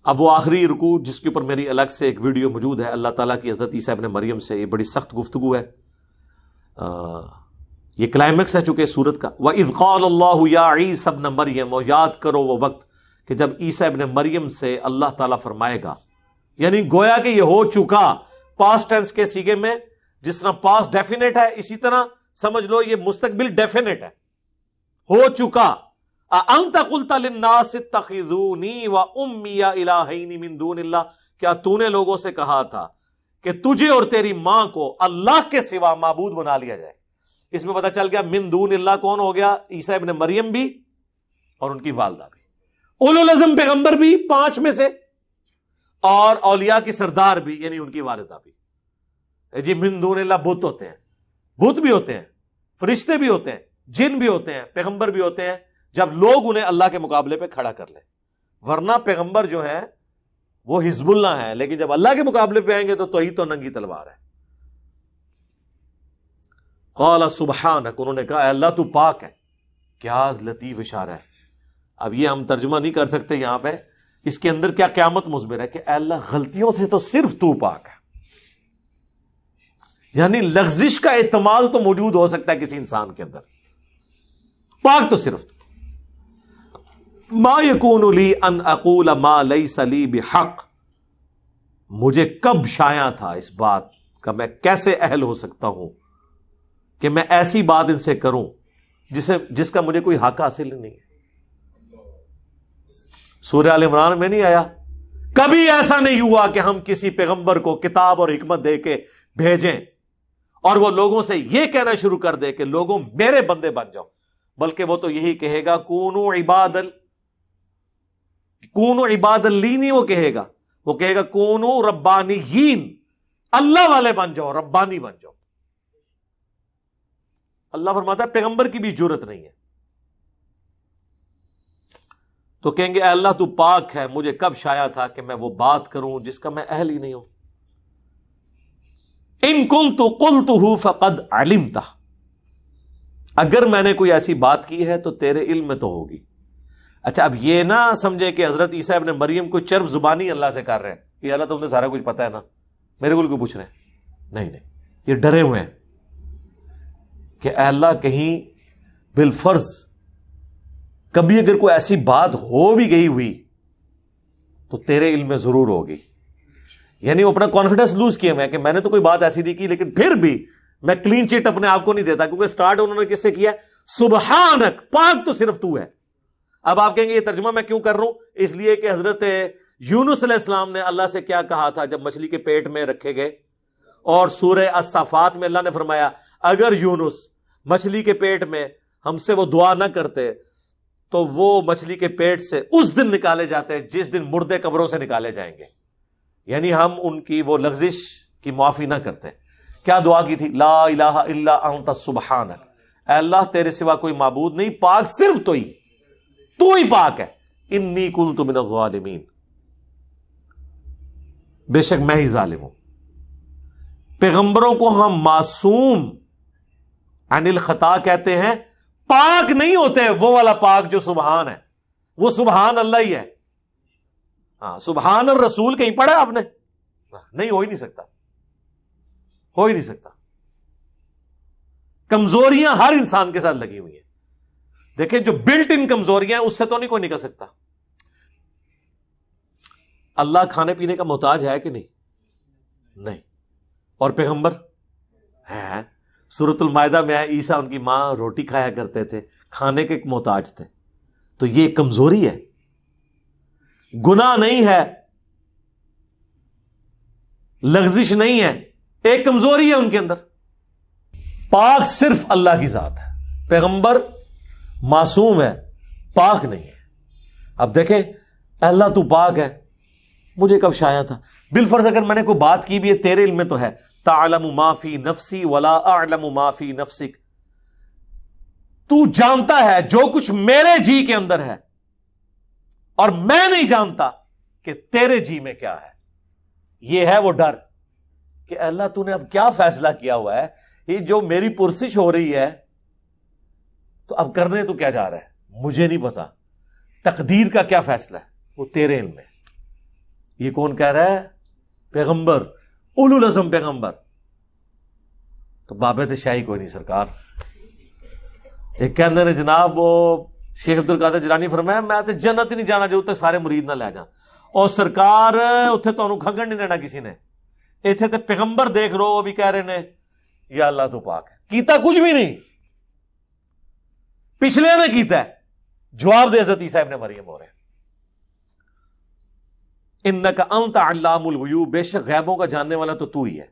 اب وہ آخری رکوع جس کے اوپر میری الگ سے ایک ویڈیو موجود ہے، اللہ تعالیٰ کی حضرت عیسیٰ ابن مریم سے یہ بڑی سخت گفتگو ہے، یہ کلائمیکس ہے چونکہ سورت کا۔ وَإِذْ قَالَ اللَّهُ يَا عِيسَى ابْنَ مَرْيَمَ، اور یاد کرو وہ وقت کہ جب عیسیٰ ابن مریم سے اللہ تعالیٰ فرمائے گا، یعنی گویا کہ یہ ہو چکا پاسٹ ٹینس کے سیگے میں، جس طرح پاسٹ ڈیفینٹ ہے اسی طرح سمجھ لو یہ مستقبل ڈیفینٹ ہے، ہو چکا۔ أَأَنْتَ قُلْتَ لِلنَّاسِ اتَّخِذُونِي وَأُمِّيَ إِلَٰهَيْنِ مِن دُونِ اللَّهِ، کیا تو نے لوگوں سے کہا تھا کہ تجھے اور تیری ماں کو اللہ کے سوا معبود بنا لیا جائے؟ اس میں پتہ چل گیا من دون اللہ کون ہو گیا؟ عیسیٰ ابن مریم بھی اور ان کی والدہ بھی، اولو العزم پیغمبر بھی 5 میں سے، اور اولیاء کی سردار بھی یعنی ان کی والدہ بھی۔ جی من دون اللہ بت ہوتے ہیں، بت بھی ہوتے ہیں، فرشتے بھی ہوتے ہیں، جن بھی ہوتے ہیں، پیغمبر بھی ہوتے ہیں، جب لوگ انہیں اللہ کے مقابلے پہ کھڑا کر لیں، ورنہ پیغمبر جو ہے وہ حزب اللہ ہے، لیکن جب اللہ کے مقابلے پہ آئیں گے تو توحید تو ننگی تلوار ہے۔ قال سبحانک، انہوں نے کہا اے اللہ تو پاک ہے۔ کیا لطیف اشارہ ہے۔ اب یہ ہم ترجمہ نہیں کر سکتے یہاں پہ، اس کے اندر کیا قیامت مضمر ہے کہ اے اللہ غلطیوں سے تو صرف تو پاک ہے، یعنی لغزش کا احتمال تو موجود ہو سکتا ہے کسی انسان کے اندر، پاک تو صرف تو۔ ما یکون لی ان اقول ما لیس لی بحق، مجھے کب شایع تھا اس بات کا، میں کیسے اہل ہو سکتا ہوں کہ میں ایسی بات ان سے کروں جس کا مجھے کوئی حق حاصل نہیں ہے۔ سورہ آل عمران میں نہیں آیا کبھی ایسا نہیں ہوا کہ ہم کسی پیغمبر کو کتاب اور حکمت دے کے بھیجیں اور وہ لوگوں سے یہ کہنا شروع کر دے کہ لوگوں میرے بندے بن جاؤ، بلکہ وہ تو یہی کہے گا کونو عباد لی، نہیں وہ کہے گا کونو ربانیین، اللہ والے بن جاؤ، ربانی بن جاؤ۔ اللہ فرماتا ہے پیغمبر کی بھی جرت نہیں ہے، تو کہیں گے اے اللہ تو پاک ہے، مجھے کب شایع تھا کہ میں وہ بات کروں جس کا میں اہل ہی نہیں ہوں۔ ان کنت قلتہ فقد علمتہ، اگر میں نے کوئی ایسی بات کی ہے تو تیرے علم میں تو ہوگی۔ اچھا اب یہ نہ سمجھے کہ حضرت عیسیٰ ابن مریم کوئی چرب زبانی اللہ سے کر رہے ہیں کہ اللہ تم نے سارا کچھ پتا ہے نا، میرے کو کیوں پوچھ رہے ہیں؟ نہیں، یہ ڈرے ہوئے ہیں کہ اے اللہ کہیں بالفرض کبھی اگر کوئی ایسی بات ہو بھی گئی ہوئی تو تیرے علم میں ضرور ہوگی، یعنی وہ اپنا کانفیڈنس لوز کیے ہوئے ہیں کہ میں نے تو کوئی بات ایسی نہیں کی، لیکن پھر بھی میں کلین چٹ اپنے آپ کو نہیں دیتا، کیونکہ سٹارٹ انہوں نے کس سے کیا؟ سبحانک، پاک تو صرف تو ہے۔ اب آپ کہیں گے یہ ترجمہ میں کیوں کر رہا ہوں؟ اس لیے کہ حضرت یونس علیہ السلام نے اللہ سے کیا کہا تھا جب مچھلی کے پیٹ میں رکھے گئے، اور سورہ الصافات میں اللہ نے فرمایا اگر یونس مچھلی کے پیٹ میں ہم سے وہ دعا نہ کرتے تو وہ مچھلی کے پیٹ سے اس دن نکالے جاتے جس دن مردے قبروں سے نکالے جائیں گے، یعنی ہم ان کی وہ لغزش کی معافی نہ کرتے۔ کیا دعا کی تھی؟ لا الہ الا انت سبحانک، اے اللہ تیرے سوا کوئی معبود نہیں، پاک صرف تو ہی پاک ہے، انی کنت من الظالمین، بے شک میں ہی ظالم ہوں۔ پیغمبروں کو ہم معصوم عن الخطا کہتے ہیں، پاک نہیں ہوتے وہ والا پاک جو سبحان ہے، وہ سبحان اللہ ہی ہے۔ ہاں سبحان الرسول کہیں پڑھا آپ نے؟ نہیں، ہو ہی نہیں سکتا۔ کمزوریاں ہر انسان کے ساتھ لگی ہوئی ہیں، دیکھیں جو بلٹ ان کمزوریاں ہیں اس سے تو نہیں کوئی نکل سکتا۔ اللہ کھانے پینے کا محتاج ہے کہ نہیں، اور پیغمبر ہے۔ سورۃ المائدہ میں ہے عیسیٰ ان کی ماں روٹی کھایا کرتے تھے، کھانے کے محتاج تھے، تو یہ کمزوری ہے، گناہ نہیں ہے، لغزش نہیں ہے، ایک کمزوری ہے ان کے اندر۔ پاک صرف اللہ کی ذات ہے، پیغمبر معصوم ہے، پاک نہیں ہے۔ اب دیکھیں اللہ تو پاک ہے، مجھے کب شایع تھا؟ بالفرض اگر میں نے کوئی بات کی بھی ہے تیرے علم میں تو ہے، تعلم ما فی نفسی ولا اعلم ما فی نفسک، تو جانتا ہے جو کچھ میرے جی کے اندر ہے اور میں نہیں جانتا کہ تیرے جی میں کیا ہے۔ یہ ہے وہ ڈر کہ اللہ تو نے اب کیا فیصلہ کیا ہوا ہے، یہ جو میری پرسش ہو رہی ہے تو اب کرنے تو کیا جا رہا ہے، مجھے نہیں پتا، تقدیر کا کیا فیصلہ ہے وہ تیرے علم میں۔ یہ کون کہہ رہا ہے؟ پیغمبر، اولو العزم پیغمبر. تو بابت شاہی کوئی نہیں سرکار. ایک کہندے نے جناب وہ شیخ عبد القادر جیلانی فرمایا میں تے جنت ہی نہیں جانا جب تک سارے مرید نہ لے جان. اور سرکار اتنے تمہیں کھنگن نہیں دینا کسی نے. اتنے تے پیغمبر دیکھ رہو وہ بھی کہہ رہے نے یا اللہ تو پاک ہے. کیتا کچھ بھی نہیں، پچھلے نے کیتا ہے. جواب دے حضرت عیسیٰ ابن مریم ہو رہے ہیں انک انت علام الغیوب، بے شک غیبوں کا جاننے والا تو ہی ہے.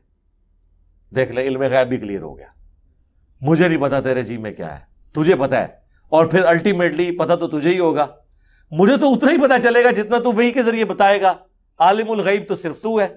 دیکھ لے علم غیب بھی کلیئر ہو گیا. مجھے نہیں پتا تیرے جی میں کیا ہے، تجھے پتا ہے، اور پھر الٹیمیٹلی پتا تو تجھے ہی ہوگا. مجھے تو اتنا ہی پتا چلے گا جتنا تو وہی کے ذریعے بتائے گا. عالم الغیب تو صرف تو ہے.